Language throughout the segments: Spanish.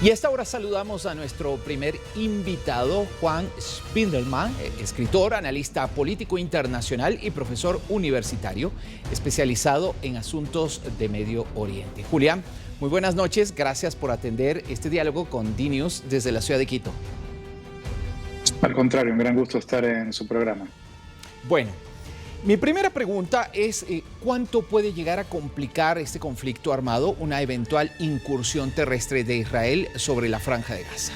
Y a esta hora saludamos a nuestro primer invitado, Juan Spindelman, escritor, analista político internacional y profesor universitario especializado en asuntos de Medio Oriente. Julián, muy buenas noches, gracias por atender este diálogo con DNews desde la ciudad de Quito. Al contrario, un gran gusto estar en su programa. Bueno, mi primera pregunta es ¿cuánto puede llegar a complicar este conflicto armado una eventual incursión terrestre de Israel sobre la Franja de Gaza?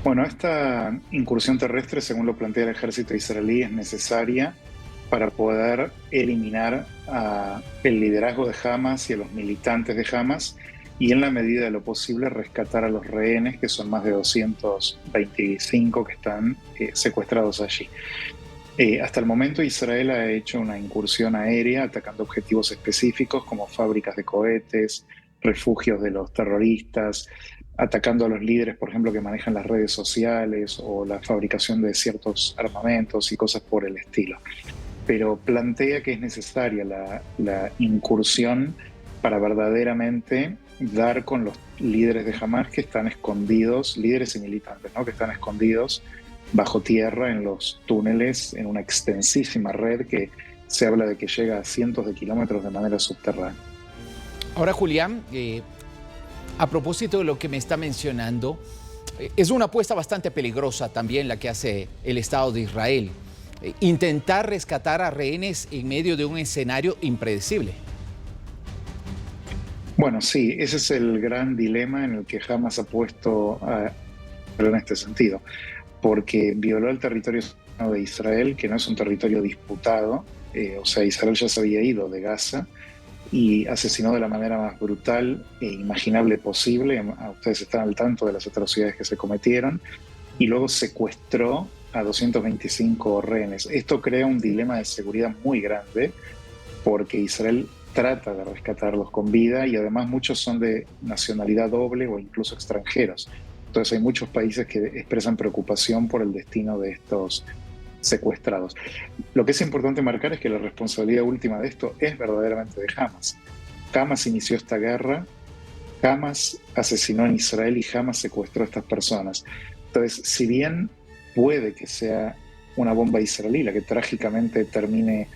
Bueno, esta incursión terrestre, según lo plantea el ejército israelí, es necesaria para poder eliminar el liderazgo de Hamas y a los militantes de Hamas y en la medida de lo posible rescatar a los rehenes, que son más de 225 que están secuestrados allí. Hasta el momento Israel ha hecho una incursión aérea atacando objetivos específicos como fábricas de cohetes, refugios de los terroristas, atacando a los líderes, por ejemplo, que manejan las redes sociales o la fabricación de ciertos armamentos y cosas por el estilo. Pero plantea que es necesaria la incursión para verdaderamente dar con los líderes de Hamas que están escondidos, líderes y militantes, ¿no?, que están escondidos bajo tierra en los túneles, en una extensísima red que se habla de que llega a cientos de kilómetros de manera subterránea. Ahora, Julián, a propósito de lo que me está mencionando, es una apuesta bastante peligrosa también la que hace el Estado de Israel. Intentar rescatar a rehenes en medio de un escenario impredecible. Bueno, sí, ese es el gran dilema en el que Hamas ha puesto en este sentido, porque violó el territorio de Israel, que no es un territorio disputado, o sea, Israel ya se había ido de Gaza y asesinó de la manera más brutal e imaginable posible. Ustedes están al tanto de las atrocidades que se cometieron, y luego secuestró a 225 rehenes. Esto crea un dilema de seguridad muy grande, porque Israel trata de rescatarlos con vida y además muchos son de nacionalidad doble o incluso extranjeros. Entonces hay muchos países que expresan preocupación por el destino de estos secuestrados. Lo que es importante marcar es que la responsabilidad última de esto es verdaderamente de Hamas. Hamas inició esta guerra, Hamas asesinó en Israel y Hamas secuestró a estas personas. Entonces, si bien puede que sea una bomba israelí la que trágicamente termine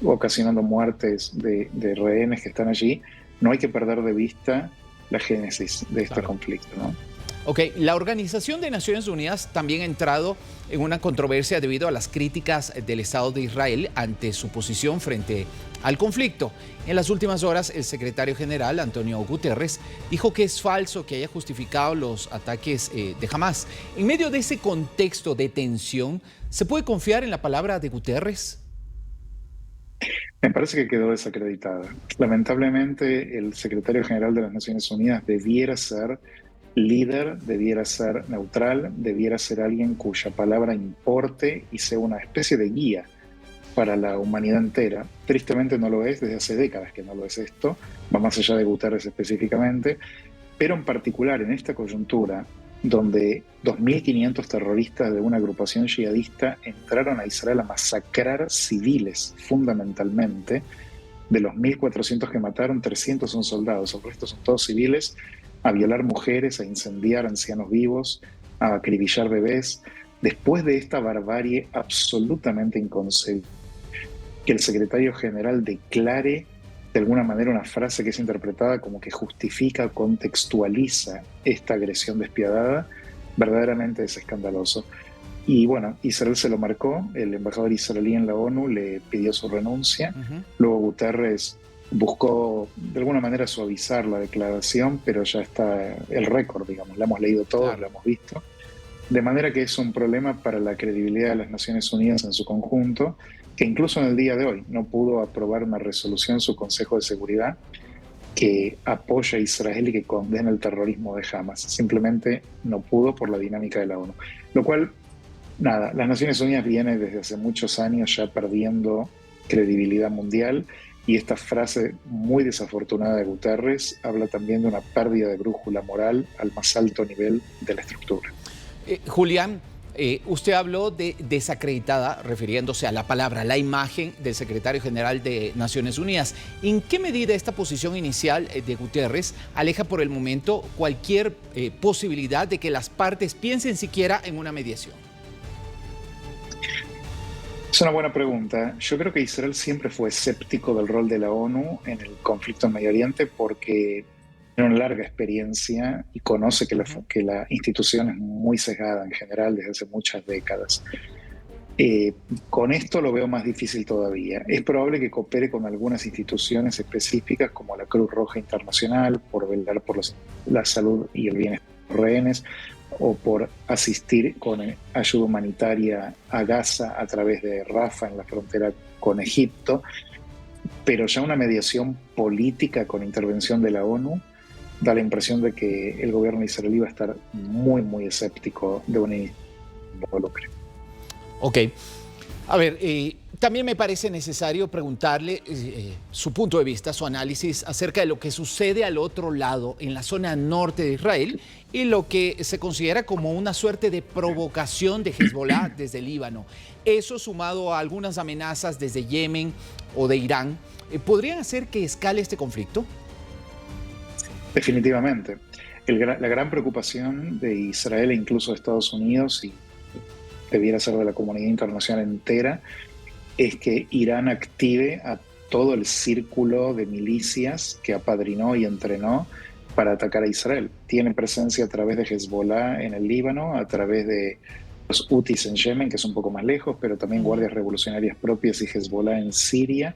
ocasionando muertes de rehenes que están allí, no hay que perder de vista la génesis de este conflicto, ¿no? Ok, la Organización de Naciones Unidas también ha entrado en una controversia debido a las críticas del Estado de Israel ante su posición frente al conflicto. En las últimas horas, el secretario general, Antonio Guterres, dijo que es falso que haya justificado los ataques de Hamas. En medio de ese contexto de tensión, ¿se puede confiar en la palabra de Guterres? Me parece que quedó desacreditada. Lamentablemente, el secretario general de las Naciones Unidas debiera ser líder, debiera ser neutral, debiera ser alguien cuya palabra importe y sea una especie de guía para la humanidad entera. Tristemente no lo es, desde hace décadas que no lo es esto, va más allá de Guterres específicamente, pero en particular en esta coyuntura, donde 2.500 terroristas de una agrupación yihadista entraron a Israel a masacrar civiles fundamentalmente. De los 1.400 que mataron, 300 son soldados, el resto son todos civiles, a violar mujeres, a incendiar ancianos vivos, a acribillar bebés. Después de esta barbarie absolutamente inconcebible, que el secretario general declare de alguna manera una frase que es interpretada como que justifica, contextualiza esta agresión despiadada, verdaderamente es escandaloso. Y bueno, Israel se lo marcó, el embajador israelí en la ONU le pidió su renuncia, luego Guterres buscó de alguna manera suavizar la declaración, pero ya está el récord, digamos, la hemos leído todos, claro, la hemos visto, de manera que es un problema para la credibilidad de las Naciones Unidas en su conjunto, que incluso en el día de hoy no pudo aprobar una resolución su Consejo de Seguridad que apoya a Israel y que condena el terrorismo de Hamas. Simplemente no pudo por la dinámica de la ONU. Lo cual, nada, las Naciones Unidas vienen desde hace muchos años ya perdiendo credibilidad mundial, y esta frase muy desafortunada de Guterres habla también de una pérdida de brújula moral al más alto nivel de la estructura. Julián, Usted habló de desacreditada, refiriéndose a la palabra, la imagen del secretario general de Naciones Unidas. ¿En qué medida esta posición inicial de Guterres aleja por el momento cualquier posibilidad de que las partes piensen siquiera en una mediación? Es una buena pregunta. Yo creo que Israel siempre fue escéptico del rol de la ONU en el conflicto en Medio Oriente porque tiene una larga experiencia y conoce que la institución es muy sesgada en general desde hace muchas décadas. Con esto lo veo más difícil todavía. Es probable que coopere con algunas instituciones específicas como la Cruz Roja Internacional por velar por la salud y el bienestar de los rehenes, o por asistir con ayuda humanitaria a Gaza a través de Rafah en la frontera con Egipto, pero ya una mediación política con intervención de la ONU da la impresión de que el gobierno israelí va a estar muy, muy escéptico de una involucre. Ok. A ver, también me parece necesario preguntarle su punto de vista, su análisis acerca de lo que sucede al otro lado, en la zona norte de Israel, y lo que se considera como una suerte de provocación de Hezbollah desde Líbano. Eso, sumado a algunas amenazas desde Yemen o de Irán, ¿podrían hacer que escale este conflicto? Definitivamente. La gran preocupación de Israel e incluso de Estados Unidos, y debiera ser de la comunidad internacional entera, es que Irán active a todo el círculo de milicias que apadrinó y entrenó para atacar a Israel. Tiene presencia a través de Hezbollah en el Líbano, a través de los Hutis en Yemen, que es un poco más lejos, pero también guardias revolucionarias propias y Hezbollah en Siria,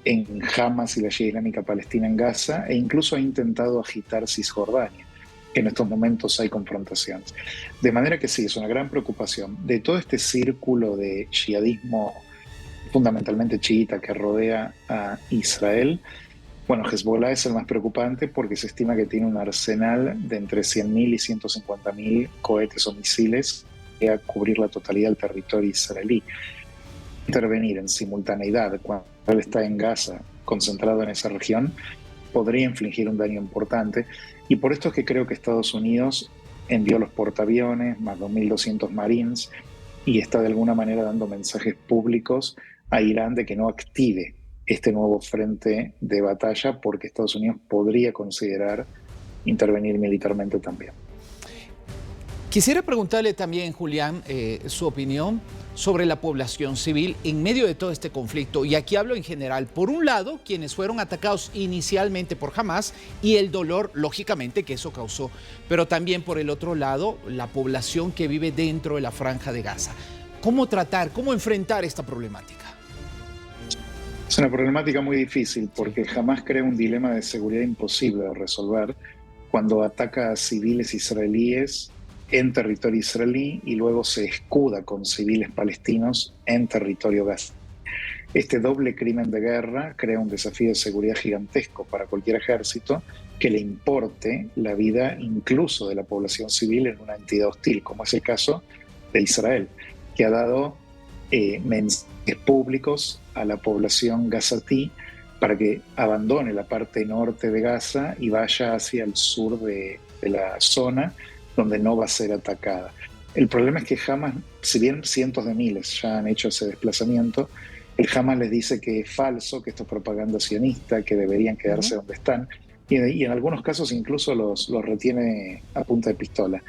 en Hamas y la Yihad Islámica Palestina en Gaza, e incluso ha intentado agitar Cisjordania. En estos momentos hay confrontaciones. De manera que sí, es una gran preocupación. De todo este círculo de yihadismo fundamentalmente chiita que rodea a Israel, bueno, Hezbollah es el más preocupante porque se estima que tiene un arsenal de entre 100.000 y 150.000 cohetes o misiles que a cubrir la totalidad del territorio israelí. Intervenir en simultaneidad cuando él está en Gaza, concentrado en esa región, podría infligir un daño importante. Y por esto es que creo que Estados Unidos envió los portaaviones, más 2.200 marines, y está de alguna manera dando mensajes públicos a Irán de que no active este nuevo frente de batalla porque Estados Unidos podría considerar intervenir militarmente también. Quisiera preguntarle también, Julián, su opinión sobre la población civil en medio de todo este conflicto. Y aquí hablo en general. Por un lado, quienes fueron atacados inicialmente por Hamás y el dolor, lógicamente, que eso causó. Pero también por el otro lado, la población que vive dentro de la Franja de Gaza. ¿Cómo tratar, cómo enfrentar esta problemática? Es una problemática muy difícil porque Hamás crea un dilema de seguridad imposible de resolver cuando ataca a civiles israelíes en territorio israelí y luego se escuda con civiles palestinos en territorio gaza. Este doble crimen de guerra crea un desafío de seguridad gigantesco para cualquier ejército que le importe la vida incluso de la población civil en una entidad hostil, como es el caso de Israel, que ha dado mensajes públicos a la población gazatí para que abandone la parte norte de Gaza y vaya hacia el sur de la zona donde no va a ser atacada. El problema es que Hamas, si bien cientos de miles ya han hecho ese desplazamiento, el Hamas les dice que es falso, que esto es propaganda sionista, que deberían quedarse donde están, y en algunos casos incluso los retiene a punta de pistola,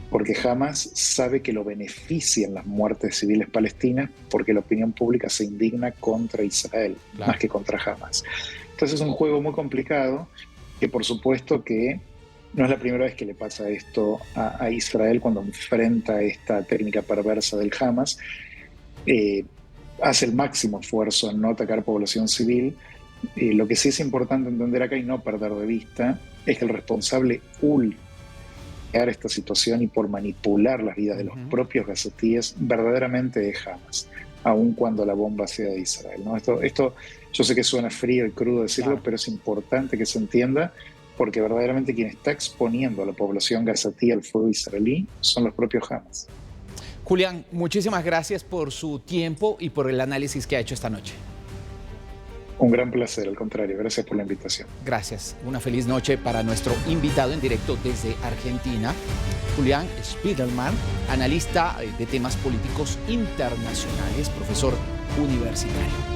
porque Hamas sabe que lo benefician las muertes civiles palestinas porque la opinión pública se indigna contra Israel, más que contra Hamas. Entonces es un juego muy complicado que por supuesto que no es la primera vez que le pasa esto a Israel cuando enfrenta esta técnica perversa del Hamas. Hace el máximo esfuerzo en no atacar población civil. Lo que sí es importante entender acá y no perder de vista es que el responsable último de crear esta situación y por manipular las vidas de los propios gazatíes verdaderamente es Hamas, aun cuando la bomba sea de Israel, ¿no? Esto yo sé que suena frío y crudo decirlo, pero es importante que se entienda porque verdaderamente quien está exponiendo a la población gazatí al fuego israelí son los propios Hamas. Julián, muchísimas gracias por su tiempo y por el análisis que ha hecho esta noche. Un gran placer, al contrario, gracias por la invitación. Gracias. Una feliz noche para nuestro invitado en directo desde Argentina, Julián Spiegelman, analista de temas políticos internacionales, profesor universitario.